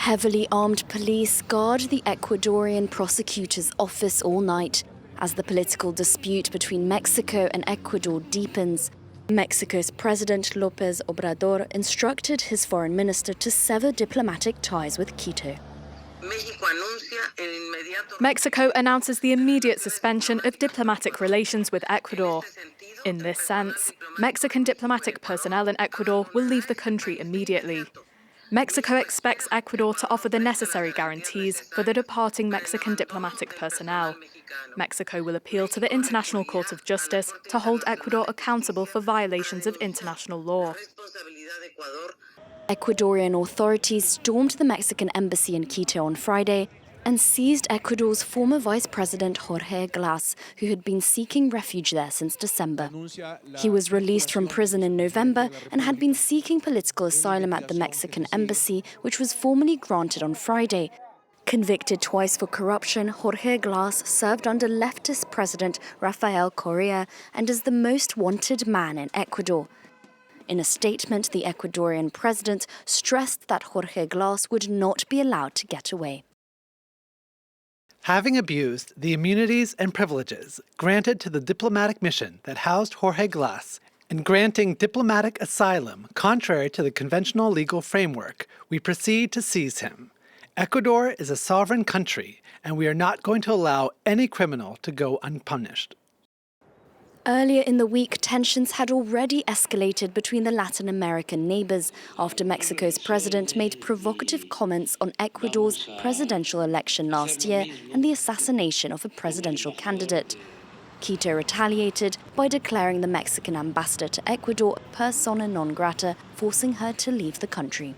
Heavily armed police guard the Ecuadorian prosecutor's office all night as the political dispute between Mexico and Ecuador deepens. Mexico's President López Obrador instructed his foreign minister to sever diplomatic ties with Quito. Mexico announces the immediate suspension of diplomatic relations with Ecuador. In this sense, Mexican diplomatic personnel in Ecuador will leave the country immediately. Mexico expects Ecuador to offer the necessary guarantees for the departing Mexican diplomatic personnel. Mexico will appeal to the International Court of Justice to hold Ecuador accountable for violations of international law. Ecuadorian authorities stormed the Mexican embassy in Quito on Friday and seized Ecuador's former Vice President Jorge Glas, who had been seeking refuge there since December. He was released from prison in November and had been seeking political asylum at the Mexican embassy, which was formally granted on Friday. Convicted twice for corruption, Jorge Glas served under leftist President Rafael Correa and is the most wanted man in Ecuador. In a statement, the Ecuadorian president stressed that Jorge Glas would not be allowed to get away. Having abused the immunities and privileges granted to the diplomatic mission that housed Jorge Glas, and granting diplomatic asylum contrary to the conventional legal framework, we proceed to seize him. Ecuador is a sovereign country, and we are not going to allow any criminal to go unpunished. Earlier in the week, tensions had already escalated between the Latin American neighbors after Mexico's president made provocative comments on Ecuador's presidential election last year and the assassination of a presidential candidate. Quito retaliated by declaring the Mexican ambassador to Ecuador persona non grata, forcing her to leave the country.